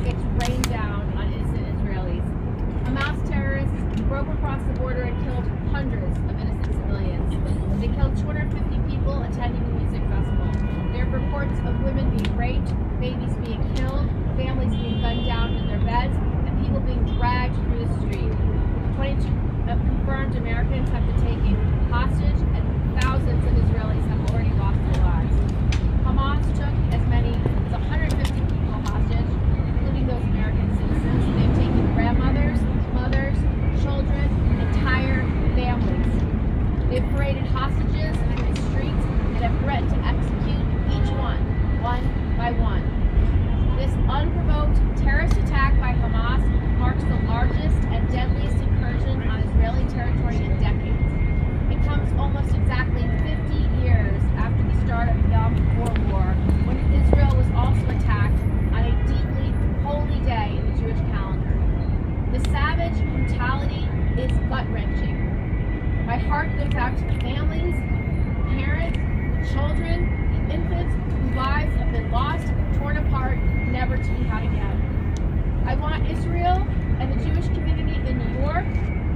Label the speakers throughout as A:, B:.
A: rockets rained down on innocent Israelis. Hamas terrorists broke across the border and killed hundreds of innocent civilians. They killed 250 people attending a music festival. There are reports of women being raped, babies being killed, families being gunned down in their beds, and people being dragged through the street. 22 confirmed Americans have been taken hostage, and thousands of Israelis have already lost their lives. Hamas took as many as 150 people hostage, including those American citizens. They've taken grandmothers, mothers, children, entire families. They've paraded hostages through the streets and have threatened to execute each one by one. This unprovoked terrorist attack by Hamas marks the largest and deadliest incursion on Israeli territory in decades. It comes almost exactly 50 years after the start of the Yom Kippur War, when Israel was also attacked on a deeply holy day in the Jewish calendar. The savage brutality is gut-wrenching. My heart goes out to the families, the parents, the children, the infants whose lives have been lost, torn apart, never to be had again. I want Israel and the Jewish community in New York,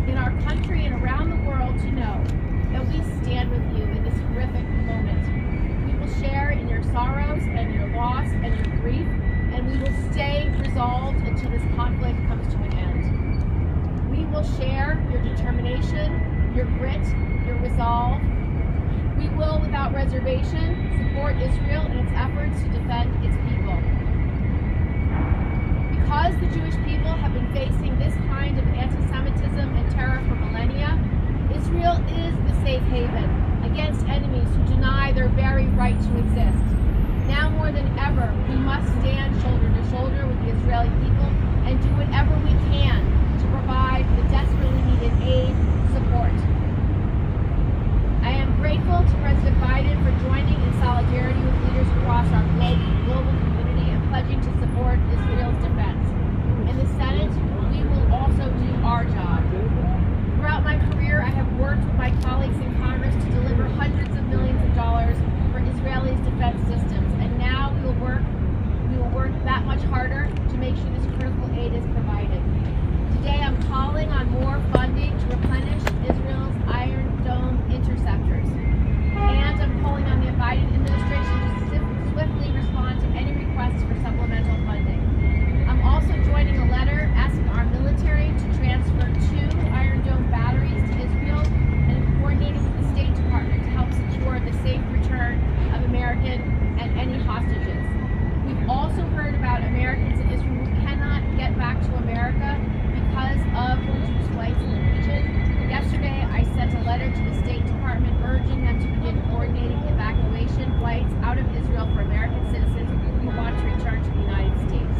A: in our country, and around the world to know that we stand with you in this horrific moment. We will share in your sorrows and your loss and your grief, and we will stay resolved until this conflict comes to an end. We will share your determination, your grit, your resolve. We will, without reservation, support Israel in its efforts to defend its people. Because the Jewish people have been facing this kind of anti-Semitism and terror for millennia, Israel is the safe haven against enemies who deny their very right to exist. Now more than ever, we must stand shoulder to shoulder with the Israeli people and do whatever we can to provide the desperately needed aid, support. I am grateful to President Biden for joining in solidarity with leaders across our global community and pledging to support Israel's defense. In the Senate, we will also do our job. Throughout my career, I have worked with my colleagues in Congress to deliver hundreds of millions of dollars for Israelis' defense systems, and now we will work that much harder to make sure this critical aid is provided. Today, I'm calling on more funding to replenish Israel's Iron Dome interceptors, and I'm calling on the Biden administration to swiftly respond to any requests for supplemental funding. I'm also joining a letter asking our military to transfer 2 Iron Dome batteries to Israel and coordinating with the State Department to help secure the safe return of American and any hostages. We've also heard about Americans in Israel who cannot get back to America because of reduced flights in the region. Yesterday, I sent a letter to the State Department urging them to begin coordinating evacuation flights out of Israel for American citizens who want to return to the United States.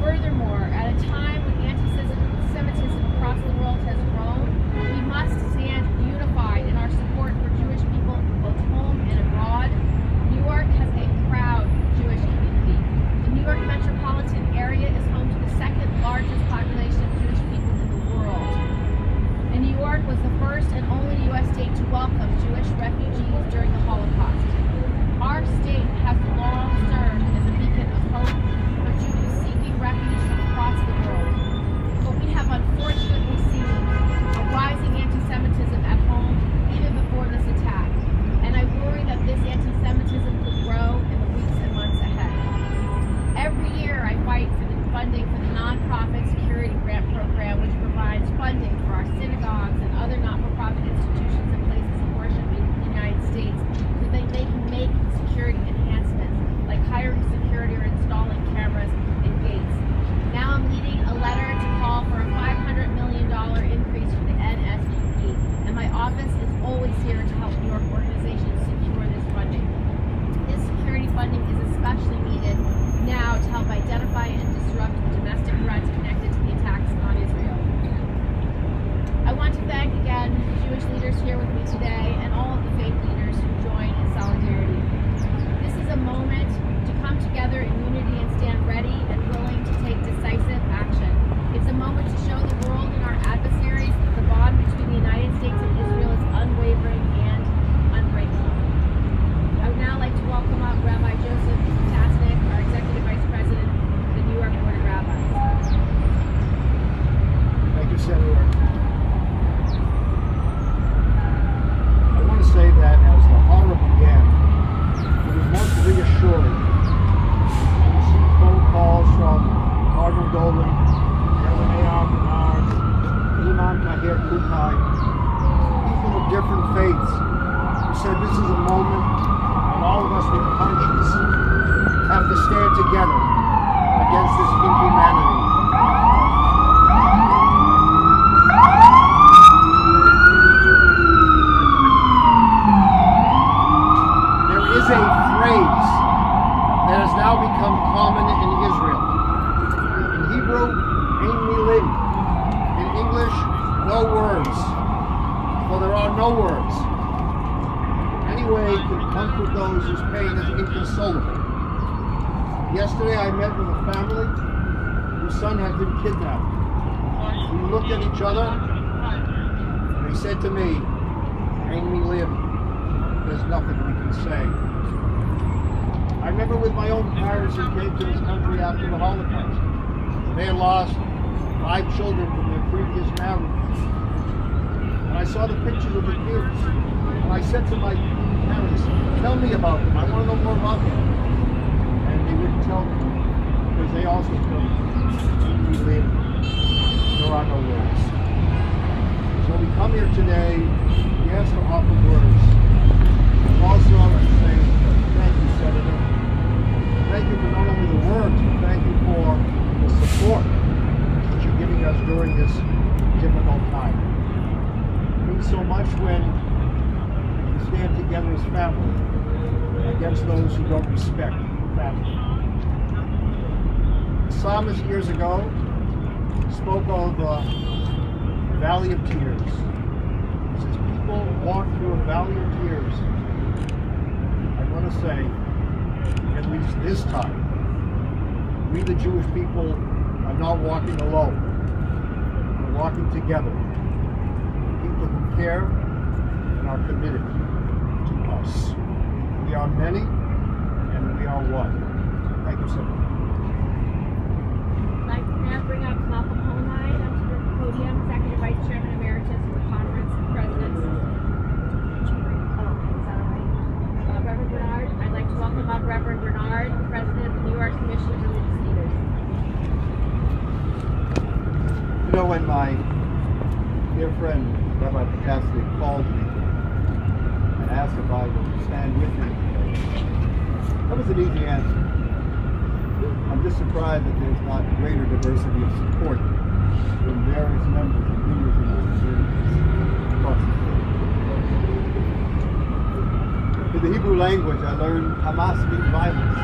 A: Furthermore, at a time when anti-Semitism across the world has grown, we must stand unified in our support for Jewish people both home and abroad. New York has a proud Jewish community. The New York metropolitan area is home to the second largest population of Jewish people in the world. And New York was the first and only U.S. state to welcome Jewish refugees during the Holocaust. Our state has long served as a beacon of hope for Jews seeking refuge from across the world. But we have unfortunately seen a rising anti-Semitism at home even before this attack. And I worry that this anti-Semitism could grow in the weeks and months ahead. Every year I fight for the funding for the nonprofit security grant program, which provides funding for our synagogues and other not-for-profit institutions and places of worship in the United States so that they can make security enhancements like hiring security or installing cameras and gates. Now I'm leading a letter to call for a $500 million increase for the NSEP, and my office is always here to help New York organizations secure this funding. This security funding is especially needed now to help identify and disrupt domestic threats connected
B: here, Kukai, people of different faiths, who said this is a moment when all of us with conscience have to stand together against this inhumanity. There is a phrase that has now become common in Israel. In Hebrew, ein milim. In English, no words. For there are no words. Any way to comfort those whose pain is inconsolable. Yesterday I met with a family whose son had been kidnapped. We looked at each other and they said to me, ein milim, there's nothing we can say. I remember with my own parents who came to this country after the Holocaust. They had lost 5 children from their previous marriages. And I saw the pictures of the kids. And I said to my parents, tell me about them. I want to know more about them. And they wouldn't tell me. Because they also felt we live. There are no words. So we come here today, yes, to offer words. And also I want to say thank you, Senator. Thank you for not only the words, but thank you for the support that you're giving us during this difficult time. It means so much when we stand together as family against those who don't respect family. The psalmist years ago spoke of the valley of tears. He says people walk through a valley of tears. I want to say, at least this time, we the Jewish people are not walking alone. We're walking together. People who care and are committed to us. We are many and we are one. Thank you so much.
A: I'd like to now bring up Malcolm Holnine onto the podium, Executive Vice Chairman Emeritus of the Conference of Presidents. Reverend Bernard, I'd like to welcome up Reverend Bernard, President of the New York Commission of Religious Leaders.
B: You know, when my dear friend Rabbi Potasny called me and asked if I would stand with him, that was an easy answer. I'm just surprised that there's not greater diversity of support from various members and leaders in our communities across the state. In the Hebrew language, I learned Hamas means violence.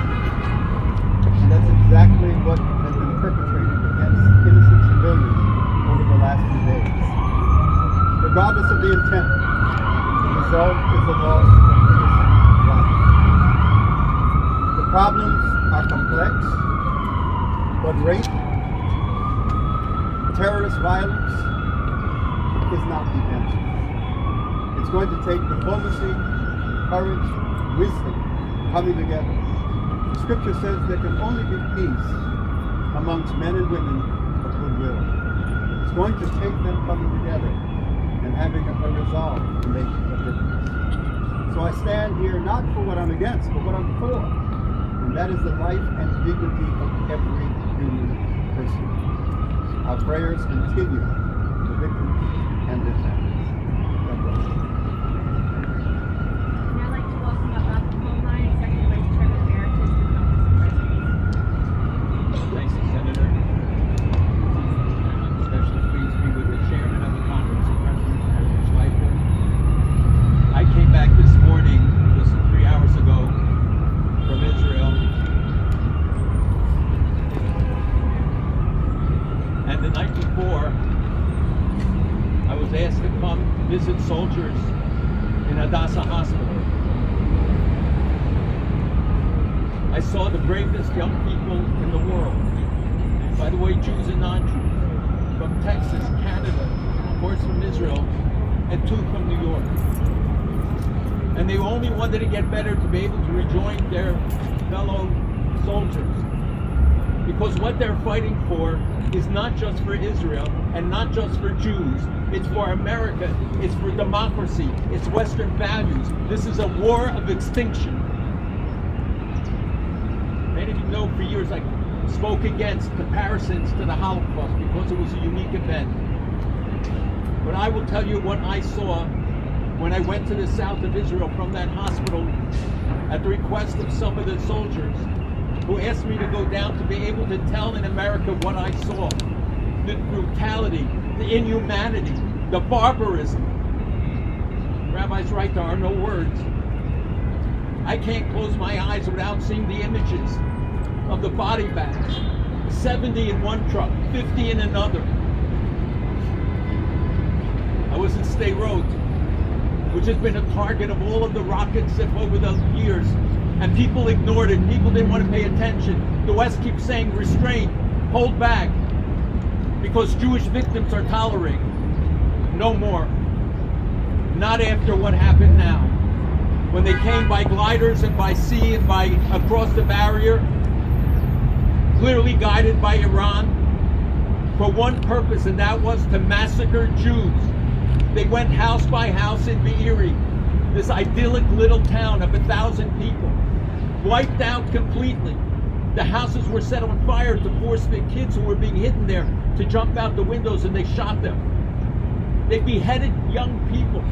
B: And that's exactly what has been perpetrated against innocent civilians over the last few days. Regardless of the intent, the result is the loss of innocent life. The problems are complex, but rape, terrorist violence is not the answer. It's going to take diplomacy, courage, wisdom coming together. The scripture says there can only be peace amongst men and women of goodwill. It's going to take them coming together and having a resolve to make a difference. So I stand here not for what I'm against, but what I'm for. And that is the life and dignity of every human person. Our prayers continue for the victims and their families. God bless you.
C: Visit soldiers in Hadassah Hospital. I saw the bravest young people in the world. By the way, Jews and non-Jews, from Texas, Canada, of course from Israel, and 2 from New York. And they only wanted to get better to be able to rejoin their fellow soldiers. Because what they're fighting for is not just for Israel and not just for Jews. It's for America. It's for democracy. It's Western values. This is a war of extinction. Many of you know for years I spoke against comparisons to the Holocaust because it was a unique event. But I will tell you what I saw when I went to the south of Israel from that hospital at the request of some of the soldiers who asked me to go down to be able to tell in America what I saw. The brutality, the inhumanity, the barbarism. Rabbi's right, there are no words. I can't close my eyes without seeing the images of the body bags. 70 in one truck, 50 in another. I was in State Road, which has been a target of all of the rockets over the years, and people ignored it. People didn't want to pay attention. The West keeps saying restraint, hold back, because Jewish victims are tolerated. No more. Not after what happened now. When they came by gliders and by sea and by across the barrier, clearly guided by Iran, for one purpose, and that was to massacre Jews. They went house by house in Be'eri, this idyllic little town of 1,000 people, wiped out completely. The houses were set on fire to force the kids who were being hidden there to jump out the windows, and they shot them. They beheaded young people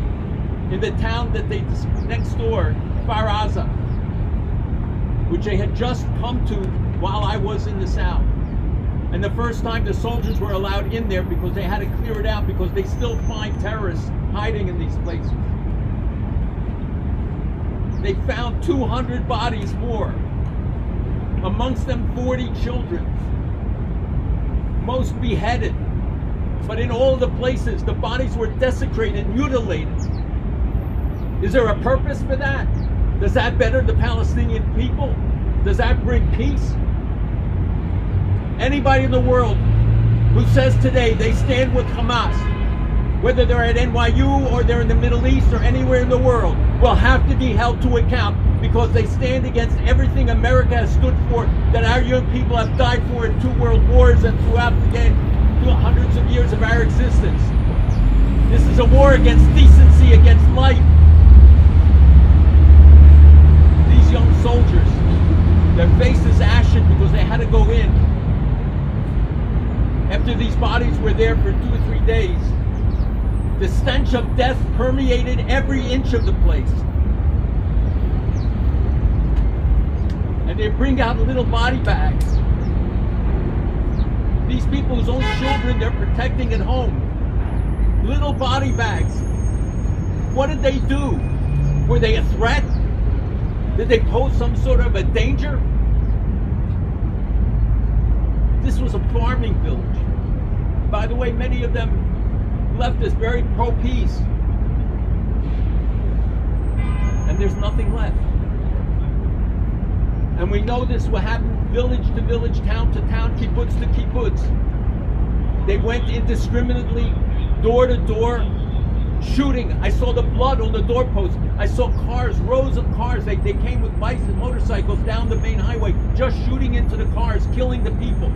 C: in the town that they next door, Kfar Aza, which they had just come to while I was in the south. And the first time the soldiers were allowed in there because they had to clear it out because they still find terrorists hiding in these places. They found 200 bodies more, amongst them 40 children, most beheaded. But in all the places, the bodies were desecrated, mutilated. Is there a purpose for that? Does that better the Palestinian people? Does that bring peace? Anybody in the world who says today they stand with Hamas, whether they're at NYU or they're in the Middle East or anywhere in the world, will have to be held to account because they stand against everything America has stood for, that our young people have died for in 2 world wars and throughout the hundreds of years of our existence. This is a war against decency, against life. These young soldiers, their faces ashen because they had to go in. After these bodies were there for 2 or 3 days, the stench of death permeated every inch of the place. And they bring out little body bags. These people whose own children they're protecting at home. Little body bags. What did they do? Were they a threat? Did they pose some sort of a danger? This was a farming village. By the way, many of them left us very pro-peace. And there's nothing left. And we know this will happen village to village, town to town, kibbutz to kibbutz. They went indiscriminately, door to door, shooting. I saw the blood on the doorpost. I saw cars, rows of cars. They came with bikes and motorcycles down the main highway, just shooting into the cars, killing the people.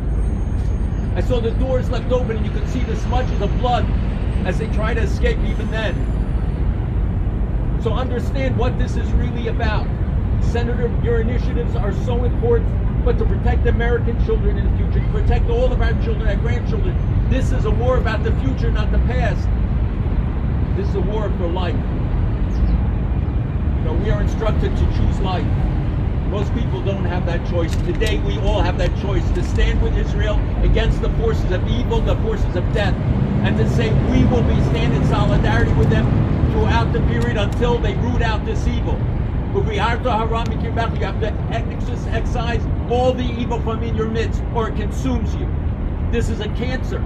C: I saw the doors left open and you could see the smudges of blood as they try to escape even then. So understand what this is really about. Senator, your initiatives are so important, but to protect American children in the future, to protect all of our children, our grandchildren. This is a war about the future, not the past. This is a war for life. You know, we are instructed to choose life. Most people don't have that choice. Today, we all have that choice to stand with Israel against the forces of evil, the forces of death, and to say we will stand in solidarity with them throughout the period until they root out this evil. You have to excise all the evil from in your midst, or it consumes you. This is a cancer.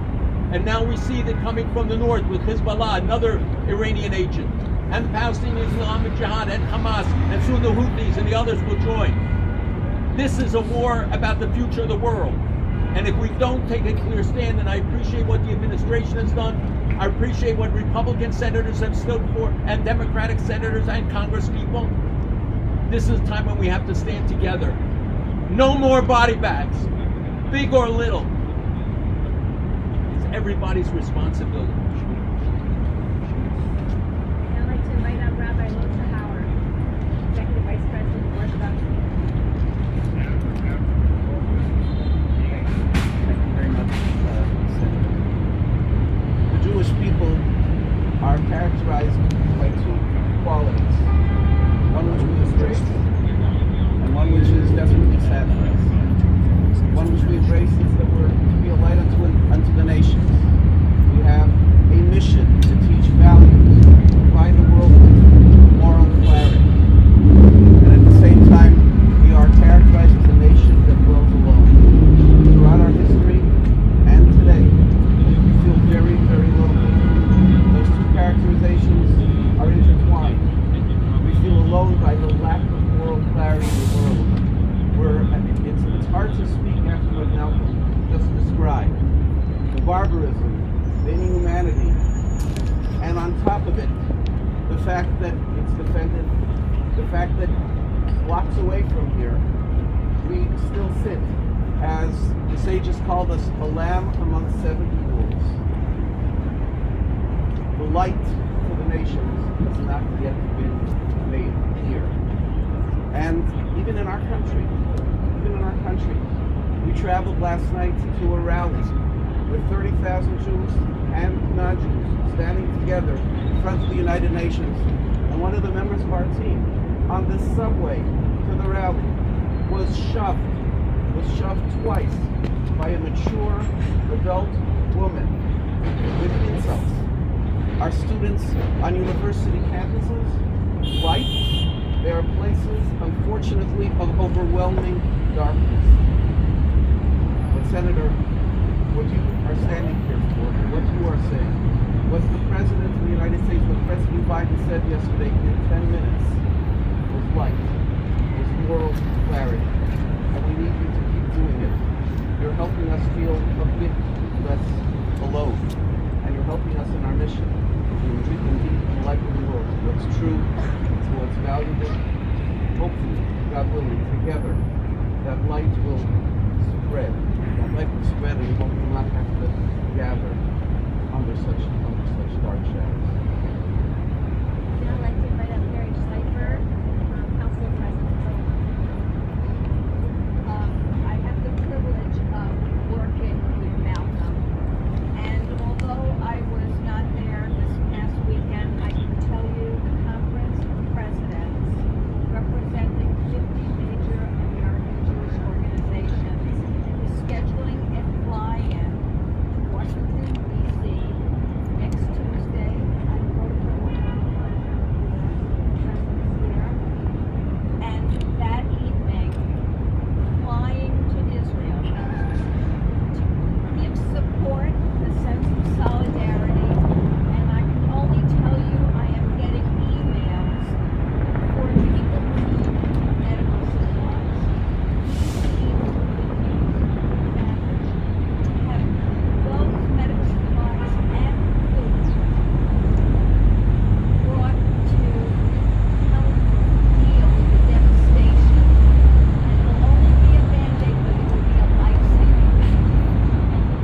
C: And now we see that coming from the north with Hezbollah, another Iranian agent, and the Palestinian Islamic Jihad, and Hamas, and soon the Houthis and the others will join. This is a war about the future of the world. And if we don't take a clear stand, and I appreciate what the administration has done, I appreciate what Republican senators have stood for, and Democratic senators and congresspeople, this is a time when we have to stand together. No more body bags, big or little. It's everybody's responsibility.
A: I'd like to invite up Rabbi Moshe Howard, Executive Vice President of Orthodox.
B: Thank you very much, Senator. The Jewish people
D: barbarism, the inhumanity, and on top of it, the fact that it's defended, the fact that blocks away from here, we still sit, as the sages called us, a lamb among 70 wolves. The light for the nations has not yet been made here. And even in our country, we traveled last night to a rally with 30,000 Jews and non-Jews standing together in front of the United Nations. And one of the members of our team on the subway to the rally was shoved twice by a mature adult woman with insults. Our students on university campuses, right? There are places, unfortunately, of overwhelming darkness. But Senator, what you are standing here for, what you are saying, what the President of the United States, what President Biden said yesterday in 10 minutes was light, was moral clarity. And we need you to keep doing it. You're helping us feel a bit less alone. And you're helping us in our mission to indeed enlighten the world. What's true, to what's valuable. Hopefully, God willing, together, that light will spread. That light will spread, and we will not have to gather under such dark shadows.
A: Now I'd like to invite up Mary Schleifer, Council President.
E: I have the privilege of working with Malcolm, and although I was not there this past weekend, I can tell you the Conference of Presidents, representing 50 major American Jewish organizations, is scheduling a fly-in to Washington, D.C. next Tuesday. I wrote the presence here, and that evening, flying to Israel to give support, a sense of solidarity, and I can only tell you I am getting emails for people who need medical supplies, have those medical supplies and food brought to help heal the devastation. It will only be a Band-Aid, but it will be a life-saving Band-Aid.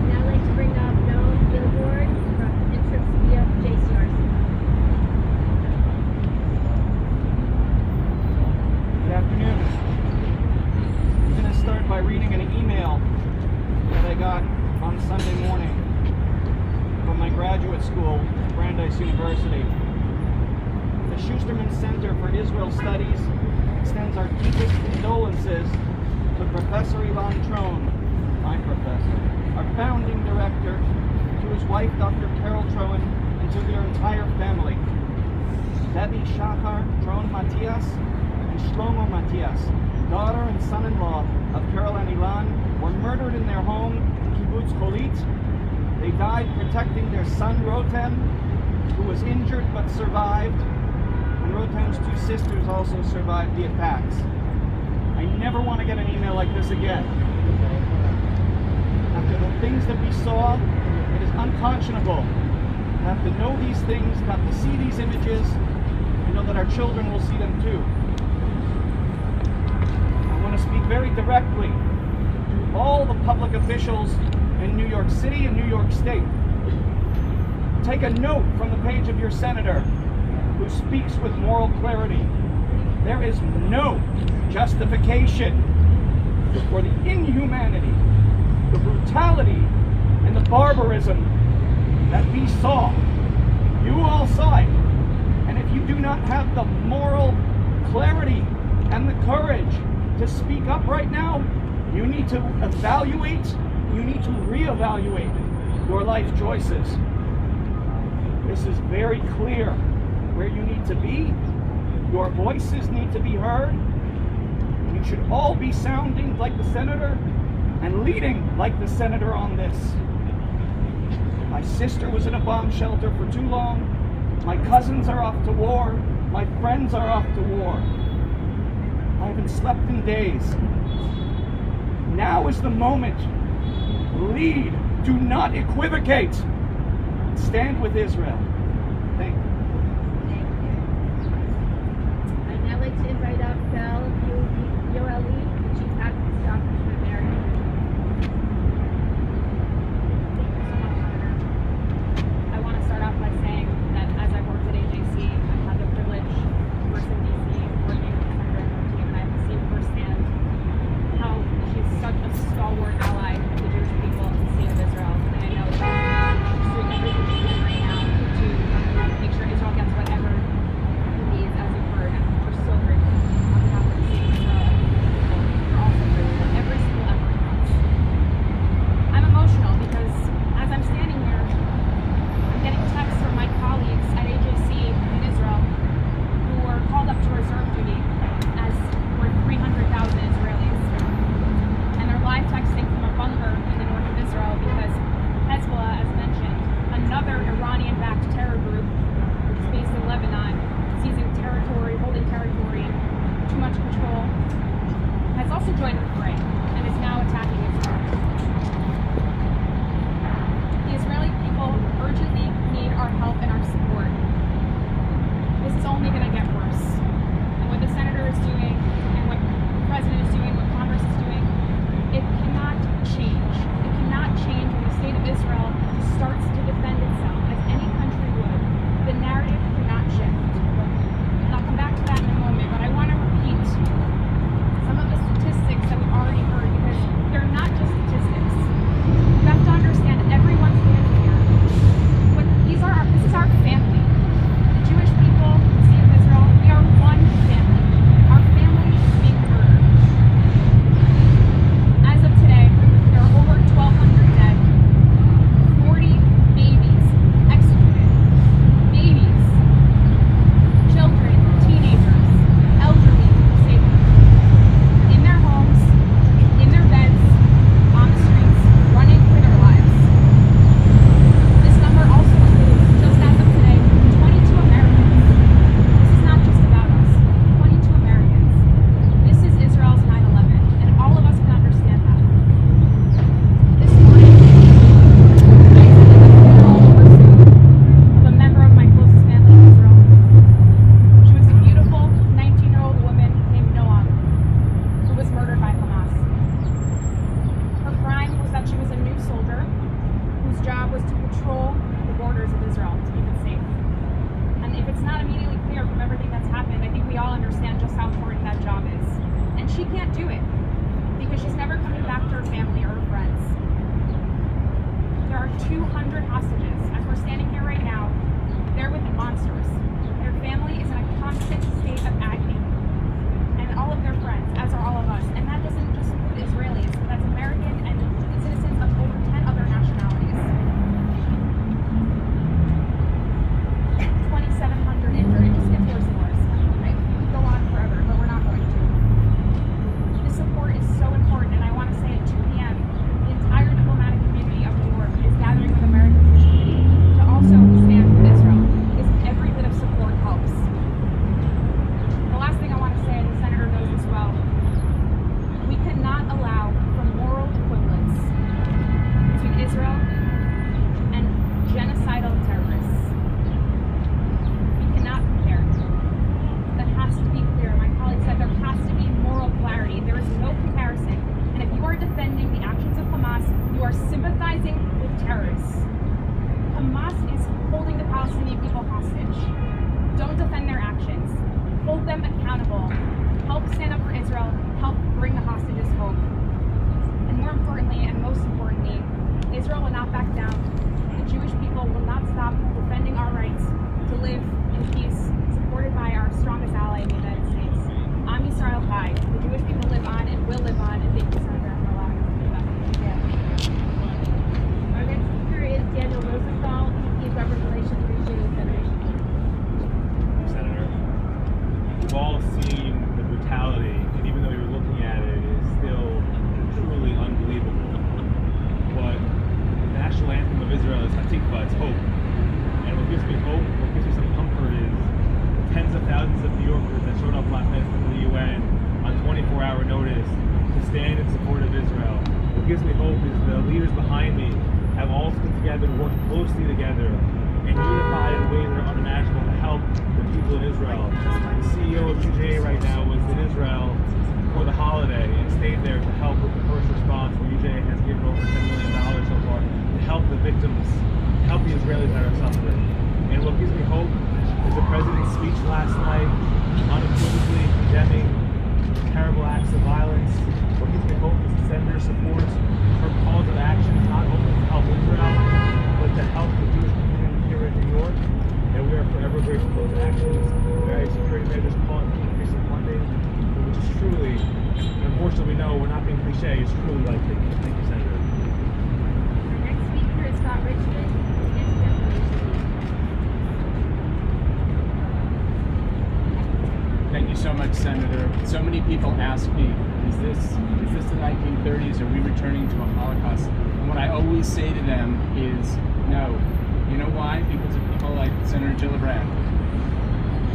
A: Now I'd like to bring up Noam Gillibrand from Interest via JCRC.
F: Good afternoon. I'm going to start by reading an email that I got on Sunday morning from my graduate school, Brandeis University. The Schusterman Center for Israel Studies extends our deepest condolences to Professor Ilan Tron, my professor, our founding director, to his wife, Dr. Carol Tron, and to their entire family. Debbie Shachar Tron Matias and Shlomo Matias, daughter and son-in-law of Carol and Ilan, were murdered in their home in Kibbutz Cholit. They died protecting their son Rotem, who was injured but survived, and Rotem's two sisters also survived the attacks. I never want to get an email like this again. After the things that we saw, it is unconscionable to have to know these things, to have to see these images, and know that our children will see them too. I want to speak very directly to all the public officials in New York City and New York State. Take a note from the page of your senator who speaks with moral clarity. There is no justification for the inhumanity, the brutality, and the barbarism that we saw. You all saw it. And if you do not have the moral clarity and the courage to speak up right now, you need to evaluate, you need to reevaluate your life choices. This is very clear where you need to be. Your voices need to be heard. You should all be sounding like the senator and leading like the senator on this. My sister was in a bomb shelter for too long. My cousins are off to war. My friends are off to war. I haven't slept in days. Now is the moment. read. Do not equivocate. Stand with Israel. Thank you.
E: Thank you.
A: I'd now like to invite up Belle Yoeli, the Chief Advocacy Officer for American I want to start off by saying that as I've worked at AJC, I've had the privilege of working in DC, working with Senator Team, and I've seen firsthand how she's such a stalwart ally of the Jewish people in the state of Israel. And I know that she's doing everything she can right now to make sure Israel gets whatever it needs, as you've heard. And we're so grateful on behalf of the state of Israel and the people. We're also grateful for every single effort it counts. I'm emotional because as I'm standing here, I'm getting texts from my colleagues at AJC in Israel who were called up to reserve duty, as were 300,000 Israelis. And they're live texting from a bunker in the north of Israel because Hezbollah, as mentioned, another Iranian-backed terror group, which is based in Lebanon, seizing territory, holding territory, too much control, has also joined the fray and is now attacking Israel. The Israeli people urgently need our help and our support. This is only going to get worse. And what the senator is doing, and what the president is doing, what Congress is doing, it cannot change. It cannot change when the state of Israel starts to defend itself as any country would. The narrative cannot shift. And I'll come back to that in a moment, but I want to repeat some of the statistics that we've already heard, because they're not just statistics. You have to understand that everyone standing here, this is our family. The Jewish people, the state of Israel, we are one family. Our family is being murdered. As of today, there are over 1,200 dead, 40 babies executed. Babies, children, teenagers, elderly, disabled. In their homes, in their beds, on the streets, running for their lives. This number also includes, just as of today, 22 Americans. This is not just about us. 22 Americans. This is Israel's 9/11, and all of us can understand that. This morning, I attended the funeral over Zoom of a member of my closest family in Israel. She was a beautiful 19-year-old woman named Noam, who was murdered by Hamas. Her crime was that she was a new soldier whose job was to patrol the borders of Israel to keep it safe. And if it's not immediately clear from everything that's happened, I think we all understand just how important that job is. And she can't do it because she's never coming back to her family or her friends. There are 200 hostages. As we're standing here right now, they're with monsters. Their family is in a constant state of agony. And all of their friends, as are all of us. And that doesn't just include Israelis, that's American and citizens of over 10 other nationalities. 2,700 injured. It just gets worse and worse. Right? We could go on forever, but we're not going to. This support is so important, and I want to say at 2 p.m., the entire diplomatic community of New York is gathering with American community to also stand with Israel, because every bit of support helps. The last thing I want to say, and the senator knows this well, we cannot allow for moral equivalence between Israel and genocidal terrorists. We cannot compare. That has to be clear. My colleague said there has to be moral clarity. There is no comparison. And if you are defending the actions of Hamas, you are sympathizing with terrorists. Hamas is holding the Palestinian people hostage. Don't defend their actions. Hold them accountable. Help stand up for Israel. Help bring the hostages home. And more importantly, and most importantly, Israel will not back down. The Jewish people will not stop defending our rights to live in peace, supported by our strongest ally in the United States. Am Yisrael Chai. The Jewish people live on and will live on, and thank you, Senator, for allowing us to do that. Our next speaker is Daniel Rosenthal, VP of Government Relations for Jewish Federation.
G: Senator, we've all seen the brutality, and even though you're looking at it, it is still truly unbelievable. But the national anthem of Israel is Hatikva, it's hope. And what gives me hope, what gives me some comfort is tens of thousands of New Yorkers that showed up last night from the UN on 24-hour notice to stand in support of Israel. what gives me hope is the leaders behind me have all come together to work closely together and unified in ways that are unimaginable to help the people in Israel. The CEO of UJA right now was in Israel for the holiday and stayed there to help with the first response, where UJA has given over $10 million so far to help the victims, help the Israelis that are suffering. And what gives me hope is the president's speech last night, unequivocally condemning terrible acts of violence. What gives me hope is the senator supports her calls of action, not only to help Israel, but to help the Jewish community here in New York. And we are forever grateful for those actions. Various security measures calling for increasing funding, which is truly, unfortunately, we know we're not being cliche, it's truly life-changing. Thank you, Senator.
A: Our next speaker is Scott Richmond.
H: Thank you so much, Senator. So many people ask me, is this the 1930s? Are we returning to a Holocaust? And what I always say to them is no. You know why? Because of people like Senator Gillibrand.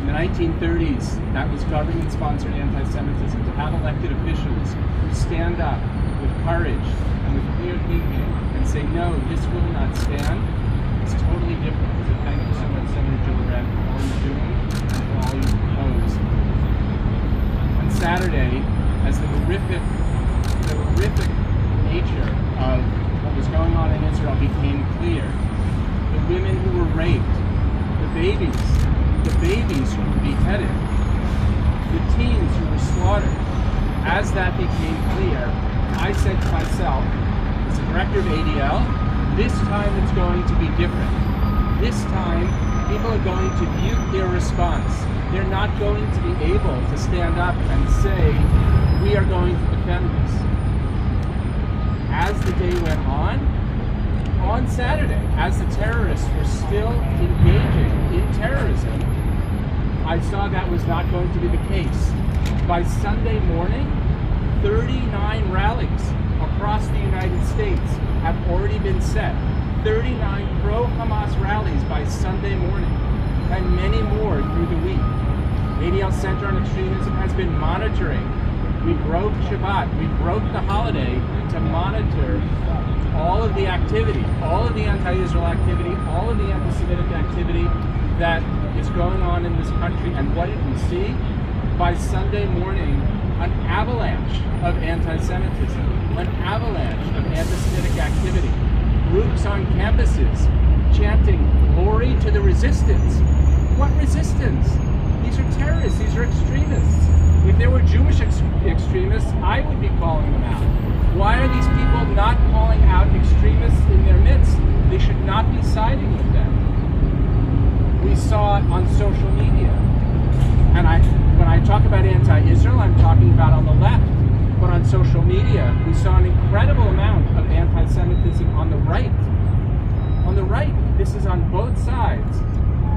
H: In the 1930s, that was government-sponsored anti-Semitism. To have elected officials who stand up with courage and with clear thinking and say, no, this will not stand, it's totally different. So thank you so much, Senator Gillibrand, for all you're doing and for all you propose. On Saturday, as the horrific nature of what was going on in Israel became clear, the women who were raped, the babies who were beheaded, the teens who were slaughtered, as that became clear, I said to myself, as the director of ADL, this time it's going to be different. This time, people are going to mute their response. They're not going to be able to stand up and say, we are going to defend this. As the day went on Saturday, as the terrorists were still engaging in terrorism, I saw that was not going to be the case. By Sunday morning, 39 rallies across the United States have already been set. 39 pro-Hamas rallies by Sunday morning, and many more through the week. ADL Center on Extremism has been monitoring. We broke Shabbat, we broke the holiday to monitor all of the activity, all of the anti-Israel activity, all of the anti-Semitic activity that is going on in this country. And what did we see? By Sunday morning, an avalanche of anti-Semitism, an avalanche of anti-Semitic activity, groups on campuses chanting, "Glory to the resistance." What resistance? These are terrorists, these are extremists. If there were Jewish extremists, I would be calling them out. Why are these people not calling out extremists in their midst? They should not be siding with them. We saw it on social media. And when I talk about anti-Israel, I'm talking about on the left. But on social media, we saw an incredible amount of anti-Semitism on the right. On the right, this is on both sides.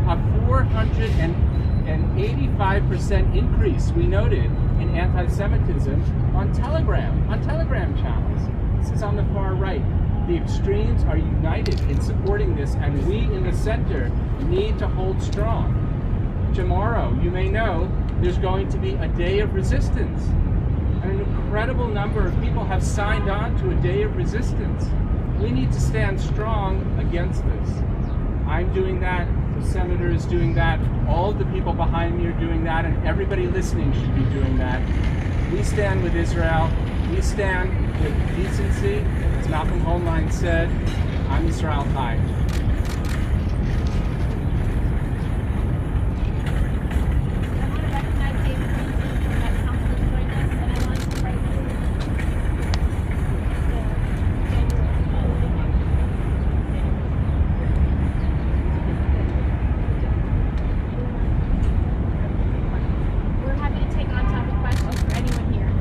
H: A 485% increase, we noted, in anti-Semitism on Telegram channels. This is on the far right. The extremes are united in supporting this, and we in the center need to hold strong. Tomorrow, you may know, there's going to be a day of resistance. And an incredible number of people have signed on to a day of resistance. We need to stand strong against this. I'm doing that, the senator is doing that, all of the people behind me are doing that, and everybody listening should be doing that. We stand with Israel. We stand with decency. As Malcolm Hoenlein said, I'm Israel Chai.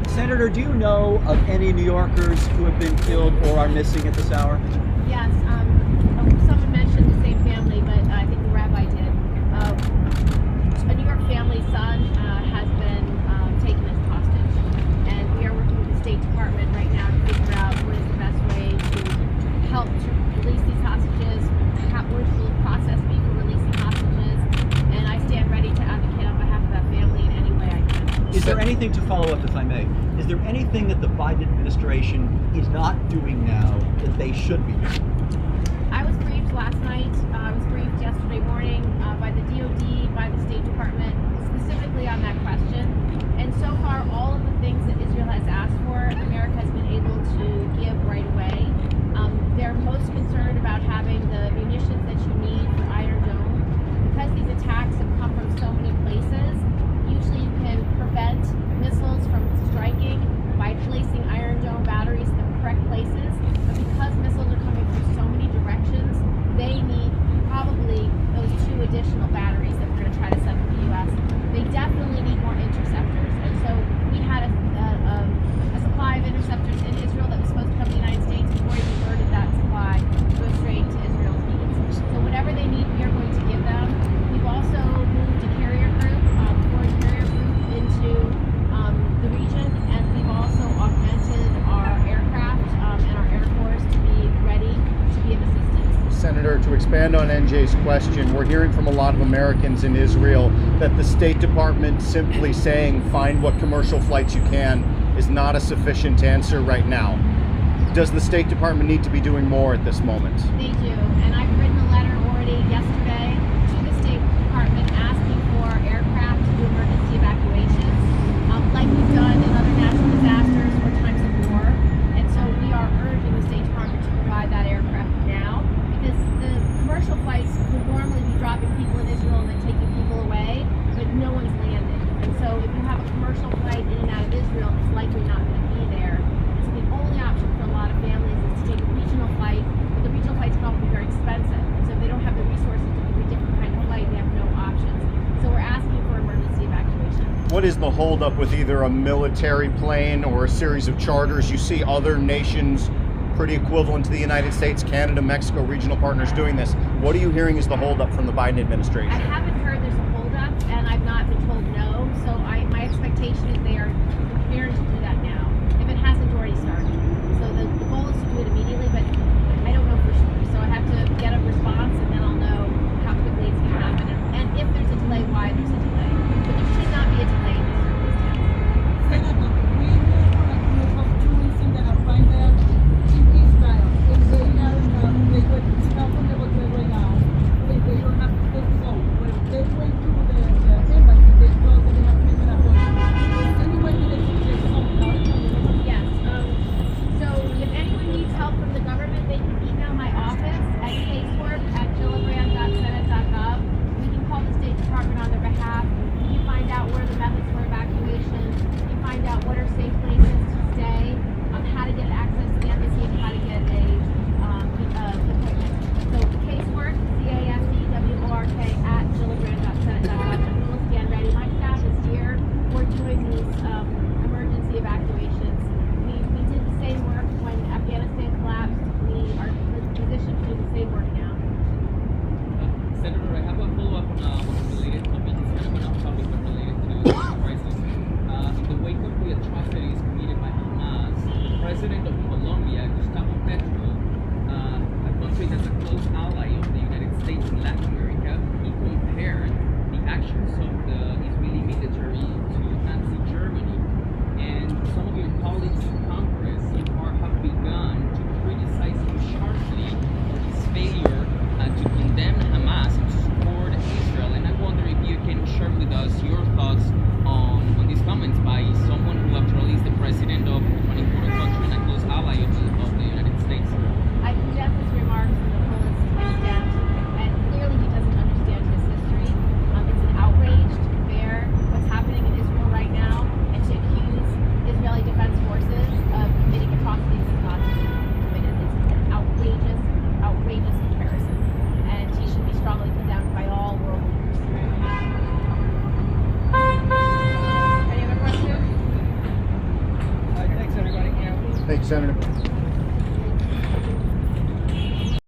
I: Senator, do you know of any New Yorkers who have been killed or are missing at this hour?
A: Yes, someone mentioned the same family, but I think the rabbi did. A New York family's son has been taken as hostage, and we are working with the State Department right now to figure out what is the best way to help to release these hostages, what will the process be for releasing hostages, and I stand ready to advocate on behalf of that family in any way I can.
I: Is there anything to follow up, if I may? Is there anything that the Biden administration is not doing now that they should be doing?
A: I was briefed last night. I was briefed yesterday morning by the DOD, by the State Department, specifically on that question. And so far, all of the things that Israel has asked for, America has been able to give right away. They're most concerned about having the munitions that you need for Iron Dome. Because these attacks have come from so many places, usually you can prevent missiles from striking by placing Iron Dome batteries in the correct places. But because missiles are coming from so many directions, they need probably those 2 additional batteries that we're going to try to send to the U.S. They definitely need more interceptors. And so we had a supply of interceptors in Israel that was supposed to come to the United States before we diverted that supply to go straight to Israel's needs. So whatever they need, we are going to give them. We've also moved a carrier group, foreign carrier group into the region, and we've also augmented our aircraft and our Air Force to be ready to be of assistance.
B: Senator, to expand on NJ's question, we're hearing from a lot of Americans in Israel that the State Department simply saying find what commercial flights you can is not a sufficient answer right now. Does the State Department need to be doing more at this moment?
A: They do, and I've written a letter already yesterday to the State Department asking for aircraft to do emergency evacuations, like we've done in other natural disasters or times of war. And so we are urging the State Department to provide that aircraft now, because the commercial flights would normally be dropping people in Israel and then taking people away, but no one's landed. And so if you have a commercial flight in and out of Israel, it's likely not going to be there. So the only option for a lot of families is to take a regional flight, but the regional flights can often be very expensive. And so if they don't have the resources to do a different kind of flight, they have no options. So we're asking for emergency evacuation.
B: What is the holdup with either a military plane or a series of charters? You see other nations pretty equivalent to the United States, Canada, Mexico, regional partners doing this. What are you hearing is the holdup from the Biden administration?
A: I haven't heard there's a holdup, and I've not been told no. So my expectation is they are prepared to do that now, if it hasn't already started. So the goal is to do it immediately, but I don't know for sure. So I have to get a response, and then I'll know how quickly it's going to happen. And if there's a delay, why there's a delay. But there should not be a delay in this circumstance.
J: Senator, we know that you have 2 missing that are right there in Israel. If they were comfortable right now, if they don't have to go. But if they went to the embassy, they told that they have to make an appointment. Anyway, they can get something out.
A: Yes. So if anyone needs help from the government, they can email my office at casework@gillibrand.senate.gov. We can call the State Department on their behalf. We can find out where the methods for evacuation. We can find out what are safe places to stay, how to get access to the embassy, and how to get a appointment. So casework, CASEWORK@gillibrand.senate.gov. And we'll stand ready. My staff is here. We're doing these emergency evacuations. We did the same work when Afghanistan collapsed. We are positioned to do the same work now.
K: Senator, I have a follow-up on what's related topic. It's kind of an off-topic but related to this crisis. In the wake of the atrocities committed by Hamas, the president of Colombia, Gustavo Petro, a country that's a close ally of the United States in Latin America, he compared the actions of the Israeli military to Nazi Germany. And some of your colleagues in Congress have begun to criticize him sharply for his failure to condemn Hamas and to support Israel. And I wonder if you can share with us your thoughts on these comments by someone who, after all, is the president of an important country and a close ally of the United States.
A: I condemn his remarks in the fullest extent, and clearly he doesn't understand his history. It's an outrage to compare what's happening in Israel right now and to accuse Israeli Defense Forces of committing atrocities that Nazis committed. It's an outrageous comparison, and he should be strongly condemned by all world leaders. Any other questions?
F: Thanks, everybody.
B: Thank you, Senator.